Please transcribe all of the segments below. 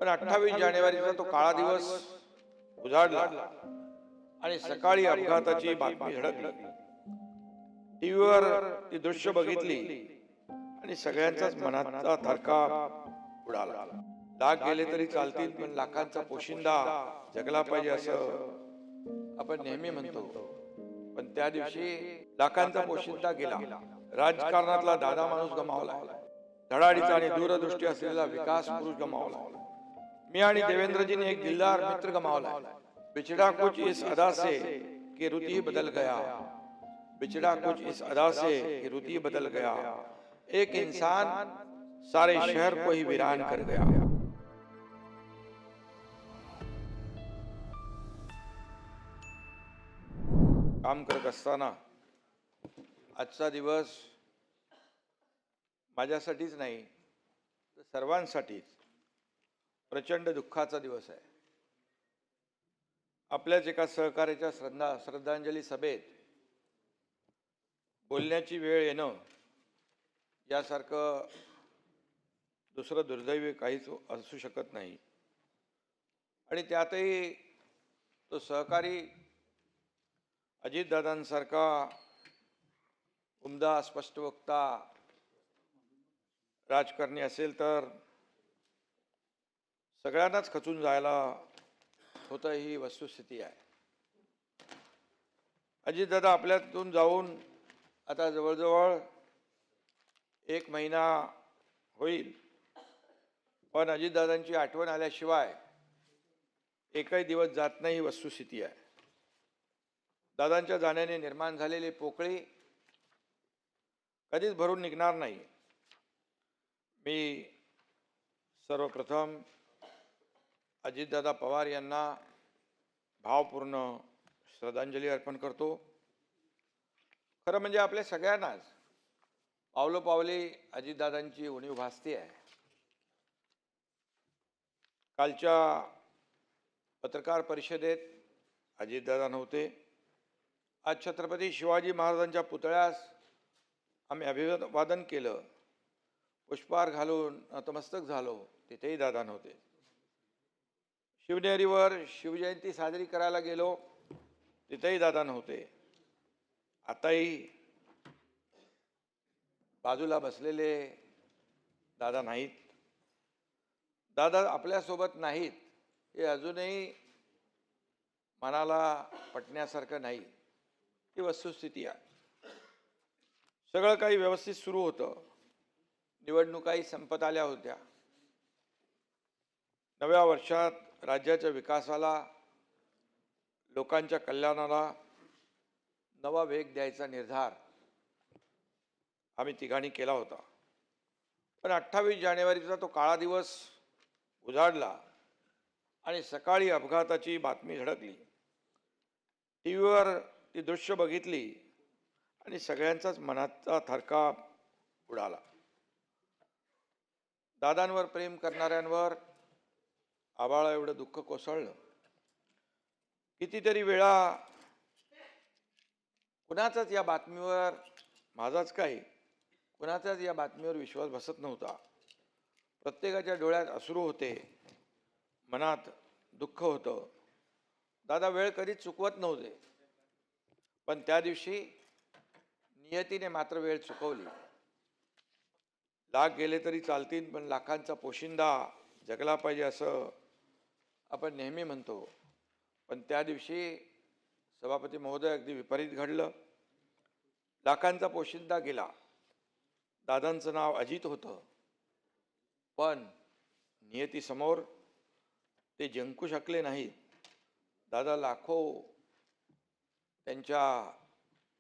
पण 28 जानेवारीचा तो काळा दिवस उजाडला आणि सकाळी अपघाताची बातमी धडकली। टीव्हीवर ती दृश्य बघितली आणि सगळ्यांचाच मनाचा थरका उडाला। लाख गेले तरी चालतील, पण लाखांचा पोशिंदा जगला पाहिजे असं आपण नेहमी म्हणतो। पण त्या दिवशी लाखांचा पोशिंदा गेला। राजकारणातला दादा माणूस गमावला, धडाडीचा आणि दूरदृष्टी असलेला विकास पुरुष गमावला। मी आणि देवेंद्रजीने एक दिलदार मित्र गमावला। बिछड़ा कुछ इस अदा से कि रुत ही बदल गया, बिछड़ा कुछ इस अदा से कि रुत ही बदल गया। एक इंसान सारे शहर को ही वीरान कर गया। काम करत असताना आजचा दिवस माझ्यासाठीच नाही तर सर्वांसाठीच प्रचंड दुःखाचा दिवस आहे। आपल्याच एका सहकार्याच्या श्रद्धांजली सभेत बोलण्याची वेळ येणं यासारखं दुसरं दुर्दैवी काहीच असू शकत नाही। आणि त्यातही तो सहकारी अजितदादांसारखा उमदा स्पष्टवक्ता राजकारणी असेल तर सगळ्यांनाच खचून जायला होतं, ही वस्तुस्थिती आहे। अजितदादा आपल्यातून जाऊन आता जवळजवळ 1 महिना होईल, पण अजितदादांची आठवण आल्याशिवाय एकही दिवस जात नाही, ही वस्तुस्थिती आहे। दादांच्या जाण्याने निर्माण झालेली पोकळी कधीच भरून निघणार नाही। मी सर्वप्रथम अजितदादा पवार यांना भावपूर्ण श्रद्धांजली अर्पण करतो। खरं म्हणजे आपल्या सगळ्यांनाच पावलोपावली अजितदादांची उणीव भासते आहे। कालच्या पत्रकार परिषदेत अजितदादा नव्हते। आज छत्रपती शिवाजी महाराजांच्या पुतळ्यास आम्ही अभिवादन केलं, पुष्पहार घालून नतमस्तक झालो, तिथेही दादा नव्हते। शिवनेरीवर शिवजयंती साजरी करायला गेलो, तिथेही दादा नव्हते। आताही बाजूला बसलेले दादा नाहीत। दादा आपल्यासोबत नाहीत हे अजूनही मनाला पटण्यासारखं नाही, ही वस्तुस्थिती आहे। सगळं काही व्यवस्थित सुरू होतं, निवडणुकाही संपत आल्या होत्या। नव्या वर्षात राज्याच्या विकासाला, लोकांच्या कल्याणाला नवा वेग द्यायचा निर्धार आम्ही तिघांनी केला होता। पण 28 जानेवारीचा तो काळा दिवस उजाडला आणि सकाळी अपघाताची बातमी धडकली। टीव्हीवर ती दृश्य बघितली आणि सगळ्यांचाच मनाचा थरका उडाला। दादांवर प्रेम करणाऱ्यांवर आभाळा एवढं दुःख कोसळलं। कितीतरी वेळा कुणाचाच या बातमीवर, माझाच काय, कुणाचाच या बातमीवर विश्वास बसत नव्हता। प्रत्येकाच्या डोळ्यात अश्रू होते, मनात दुःख होतं। दादा वेळ कधीच चुकवत नव्हते, पण त्या दिवशी नियतीने मात्र वेळ चुकवली। लाख गेले तरी चालतील, पण लाखांचा पोशिंदा जगला पाहिजे असं आपण नेहमी म्हणतो। पण त्या दिवशी सभापती महोदय अगदी विपरीत घडलं। लाखांचा पोशिंदा गेला। दादांचं नाव अजित होतं, पण नियतीसमोर ते जिंकू शकले नाहीत। दादा लाखो त्यांच्या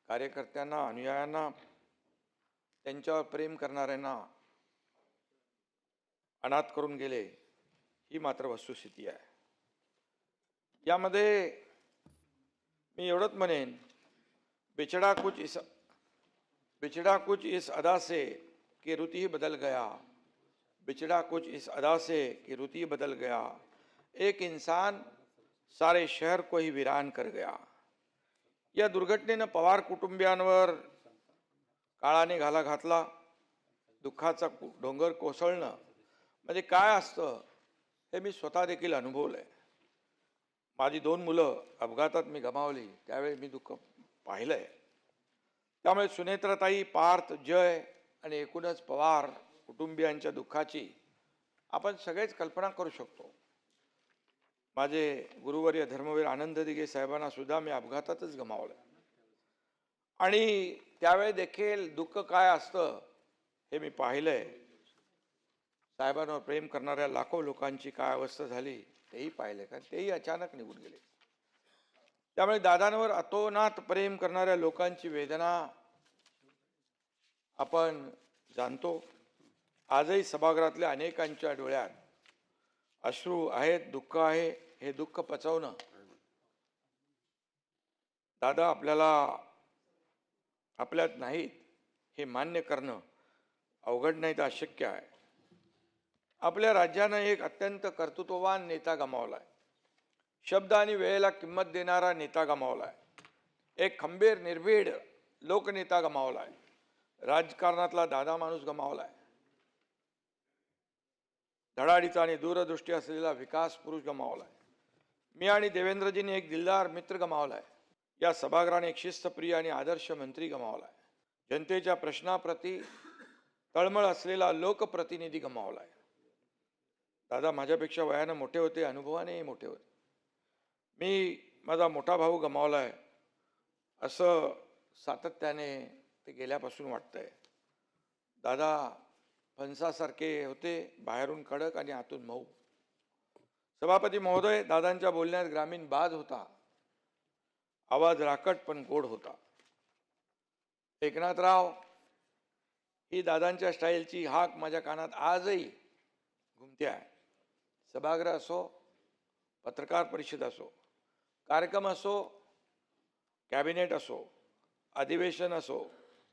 कार्यकर्त्यांना, अनुयायांना, त्यांच्यावर प्रेम करणाऱ्यांना अनाथ करून गेले, ही मात्र वस्तुस्थिती आहे। यामध्ये मी एवढंच म्हणेन, बिछड़ा कुछ इस अदा से कि रुत ही बदल गया, बिछड़ा कुछ इस अदा से कि रुत ही बदल गया। एक इंसान सारे शहर को ही वीरान कर गया। या दुर्घटनेनं पवार कुटुंबियांवर काळाने घाला घातला। दुःखाचा डोंगर कोसळणं म्हणजे काय असतं हे मी स्वतः देखील अनुभवलं आहे. माझी 2 मुलं अपघातात मी गमावली, त्यावेळी मी दुःख पाहिलं आहे. त्यामुळे सुनेत्राताई, पार्थ, जय आणि एकूणच पवार कुटुंबियांच्या दुःखाची आपण सगळेच कल्पना करू शकतो. माझे गुरुवर्य धर्मवीर आनंद दिघे साहेबांना सुद्धा मी अपघातातच गमावलं आणि त्यावेळी देखील दुःख काय असतं हे मी पाहिलंय. साहेबांवर प्रेम करणाऱ्या लाखो लोकांची काय अवस्था झाली तेही पाहिले, कारण तेही अचानक निघून गेले. त्यामुळे दादांवर अतोनात प्रेम करणाऱ्या लोकांची वेदना आपण जाणतो. आजही सभागृहातल्या अनेकांच्या डोळ्यात अश्रू आहेत, दुःख आहे. हे दुःख पचवणं दादा आपल्यात नाहीत हे मान्य करणं अवघड नाही तर अशक्य आहे. आपल्या राज्यानं एक अत्यंत कर्तृत्ववान नेता गमावलाय. शब्द आणि वेळेला किंमत देणारा नेता गमावलाय. एक खंबीर निर्भीड लोकनेता गमावलाय. राजकारणातला दादा माणूस गमावलाय. धडाडीचा आणि दूरदृष्टी असलेला विकास पुरुष गमावलाय. मी आणि देवेंद्रजींनी एक दिलदार मित्र गमावलाय. या सभागृहाने एक शिस्तप्रिय आणि आदर्श मंत्री गमावलाय. जनतेच्या प्रश्नाप्रती तळमळ असलेला लोकप्रतिनिधी गमावलाय. दादा माझ्यापेक्षा वयानं मोठे होते, अनुभवानेही मोठे होते. मी माझा मोठा भाऊ गमावलाय असं सातत्याने ते गेल्यापासून वाटतंय. दादा फणसासारखे होते, बाहेरून कडक आणि आतून मऊ. सभापती महोदय, दादांच्या बोलण्यात ग्रामीण बाज होता. आवाज राकट पण गोड होता. एकनाथराव ही दादांच्या स्टाईलची हाक माझ्या कानात आजही घुमते आहे. सभागृह असो, पत्रकार परिषद असो, कार्यक्रम असो, कॅबिनेट असो, अधिवेशन असो,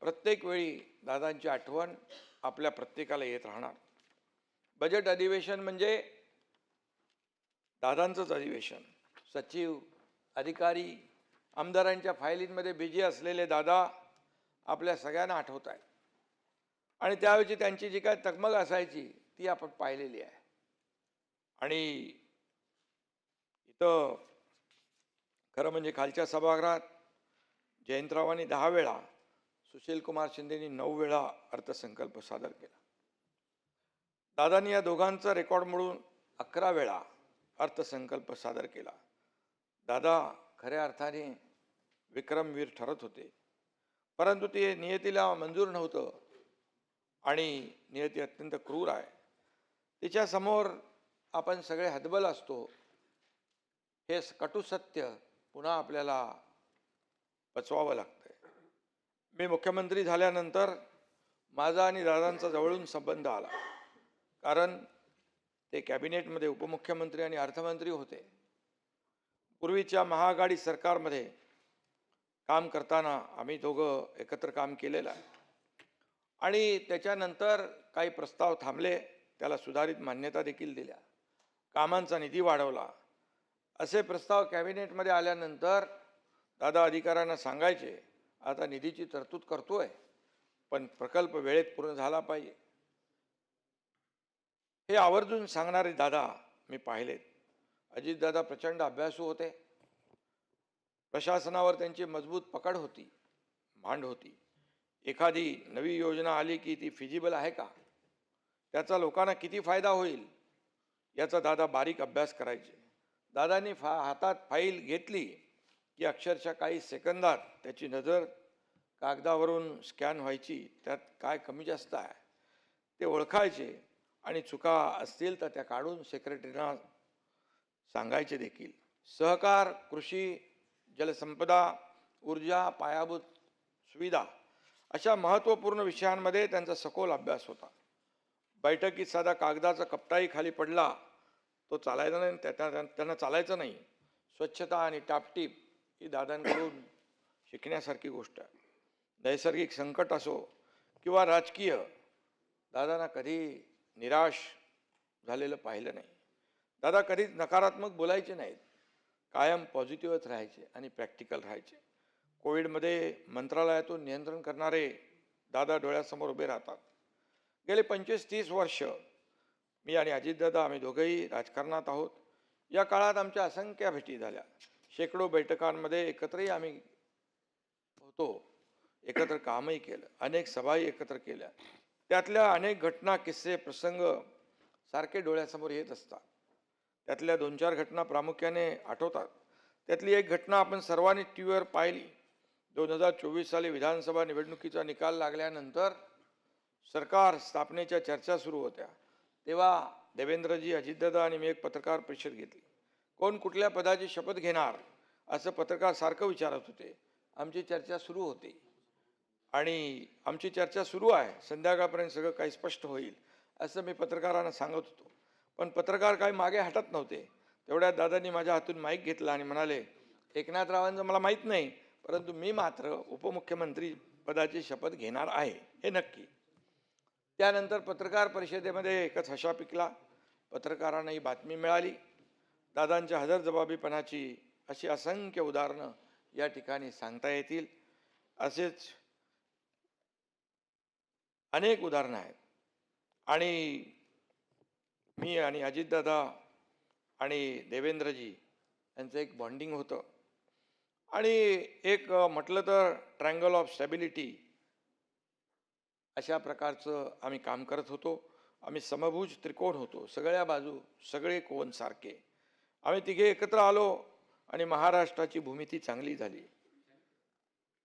प्रत्येक वेळी दादांची आठवण आपल्या प्रत्येकाला येत राहणार. बजेट अधिवेशन म्हणजे दादांचंच अधिवेशन. सचिव, अधिकारी, आमदारांच्या फायलींमध्ये बिझी असलेले दादा आपल्या सगळ्यांना आठवत आहेत आणि त्यावेळी त्यांची जी काय तगमग असायची ती आपण पाहिलेली आहे. आणि इथं खरं म्हणजे खालच्या सभागृहात जयंतरावांनी 10 वेळा, सुशीलकुमार शिंदेनी 9 वेळा अर्थसंकल्प सादर केला. दादांनी या दोघांचा रेकॉर्ड मोडून 11 वेळा अर्थसंकल्प सादर केला. दादा खऱ्या अर्थाने विक्रमवीर ठरत होते, परंतु ते नियतीला मंजूर नव्हतं आणि नियती अत्यंत क्रूर आहे. तिच्यासमोर आपण सगळे हतबल असतो. हे कटू सत्य पुन्हा आपल्याला पचवावं लागतंय. मी मुख्यमंत्री झाल्यानंतर माझा आणि दादांचा जवळून संबंध आला, कारण ते कॅबिनेटमध्ये उपमुख्यमंत्री आणि अर्थमंत्री होते. पूर्वीच्या महाआघाडी सरकारमध्ये काम करताना आम्ही दोघं एकत्र काम केलेलं आहे आणि त्याच्यानंतर काही प्रस्ताव थांबले, त्याला सुधारित मान्यता देखील दिल्या, कामांचा निधी वाढवला. असे प्रस्ताव कॅबिनेटमध्ये आल्यानंतर दादा अधिकाऱ्यांना सांगायचे, आता निधीची तरतूद करतोय पण प्रकल्प वेळेत पूर्ण झाला पाहिजे. हे आवर्जून सांगणारे दादा मी पाहिलेत. अजितदादा प्रचंड अभ्यासू होते. प्रशासनावर त्यांची मजबूत पकड होती, मांड होती. एखादी नवी योजना आली की ती फिजिबल आहे का, त्याचा लोकांना किती फायदा होईल याचा दादा बारीक अभ्यास करायचे. दादांनी हातात फाईल घेतली की अक्षरशः काही सेकंदात त्याची नजर कागदावरून स्कॅन व्हायची. त्यात काय कमी जास्त आहे ते ओळखायचे आणि चुका असतील तर त्या काढून सेक्रेटरीना सांगायचे देखील. सहकार, कृषी, जलसंपदा, ऊर्जा, पायाभूत सुविधा अशा महत्त्वपूर्ण विषयांमध्ये त्यांचा सखोल अभ्यास होता. बैठकीत साधा कागदाचा कपटाही खाली पडला तो चालायचा नाही, त्यांना चालायचं नाही. स्वच्छता आणि टापटीप ही दादांकडून शिकण्यासारखी गोष्ट आहे. नैसर्गिक संकट असो किंवा राजकीय, दादांना कधी निराश झालेलं पाहिलं नाही. दादा कधीच नकारात्मक बोलायचे नाहीत, कायम पॉझिटिव्हच राहायचे आणि प्रॅक्टिकल राहायचे. कोविडमध्ये मंत्रालयातून नियंत्रण करणारे दादा डोळ्यासमोर उभे राहतात. गेले 25-30 वर्ष मी आणि अजितदादा आम्ही दोघंही राजकारणात आहोत. या काळात आमच्या असंख्य भेटी झाल्या. शेकडो बैठकांमध्ये एकत्रही आम्ही होतो. एकत्र कामही केलं. अनेक सभाही एकत्र केल्या. त्यातल्या अनेक घटना, किस्से, प्रसंग सारखे डोळ्यासमोर येत असतात. त्यातल्या 2-4 घटना प्रामुख्याने आठवतात. त्यातली एक घटना आपण सर्वांनी टीव्हीवर पाहिली. 2024 साली विधानसभा निवडणुकीचा निकाल लागल्यानंतर सरकार स्थापनेच्या चर्चा सुरू होत्या. तेव्हा देवेंद्रजी, अजितदादा आणि मी एक पत्रकार परिषद घेतली. कोण कुठल्या पदाची शपथ घेणार असं पत्रकार सारखं विचारत होते. आमची चर्चा सुरू होती आणि आमची चर्चा सुरू आहे, संध्याकाळपर्यंत सगळं काही स्पष्ट होईल असं मी पत्रकारांना सांगत होतो. पण पत्रकार काही मागे हटत नव्हते. तेवढ्यात दादांनी माझ्या हातून माईक घेतला आणि म्हणाले, एकनाथरावांचं मला माहीत नाही, परंतु मी मात्र उपमुख्यमंत्री पदाची शपथ घेणार आहे, हे नक्की. त्यानंतर पत्रकार परिषदेमध्ये एकच हशा पिकला. पत्रकारांना ही बातमी मिळाली. दादांच्या हजरजबाबीपणाची अशी असंख्य उदाहरणं या ठिकाणी सांगता येतील. असेच अनेक उदाहरणं आहेत. आणि मी आणि अजितदादा आणि देवेंद्रजी यांचं एक बॉन्डिंग होतं. आणि एक म्हटलं तर ट्रायंगल ऑफ स्टॅबिलिटी अशा प्रकारचं आम्ही काम करत होतो. आम्ही समभुज त्रिकोण होतो. सगळ्या बाजू, सगळे कोण सारखे. आम्ही तिघे एकत्र आलो आणि महाराष्ट्राची भूमिती चांगली झाली.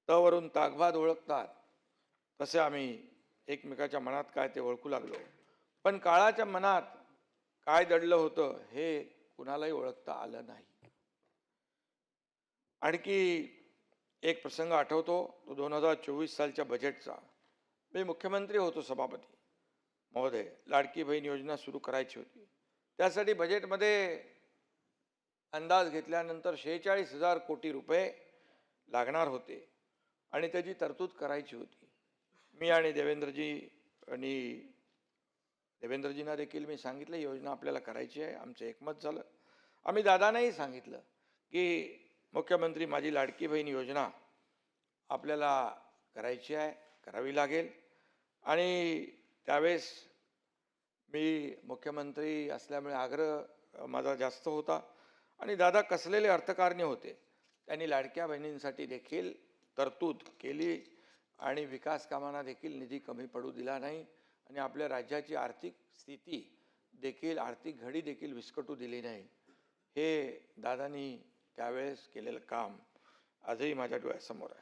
तवरून ताकभात ओळखतात तसे आम्ही एकमेकाच्या मनात काय ते ओळखू लागलो. पण काळाच्या मनात काय दडलं होतं हे कुणालाही ओळखता आलं नाही. आणखी एक प्रसंग आठवतो, तो 2024 सालच्या बजेटचा. मी मुख्यमंत्री होतो, सभापती महोदय. लाडकी बहीण योजना सुरू करायची होती. त्यासाठी बजेटमध्ये अंदाज घेतल्यानंतर 46,000 कोटी रुपये लागणार होते आणि त्याची तरतूद करायची होती. मी आणि देवेंद्रजींना देखील मी सांगितलं, योजना आपल्याला करायची आहे. आमचं एकमत झालं. आम्ही दादांनाही सांगितलं की मुख्यमंत्री, माझी लाडकी बहीण योजना आपल्याला करायची आहे, करावी लागेल. आणि त्यावेळेस मी मुख्यमंत्री असल्यामुळे आग्रह माझा जास्त होता आणि दादा कसलेले अर्थकारणी होते. त्यांनी लाडक्या बहिणींसाठी देखील तरतूद केली आणि विकास कामांना देखील निधी कमी पडू दिला नाही आणि आपल्या राज्याची आर्थिक स्थिती देखील, आर्थिक घडी देखील विस्कटू दिली नाही. हे दादांनी त्यावेळेस केलेलं काम आजही माझ्या डोळ्यासमोर आहे.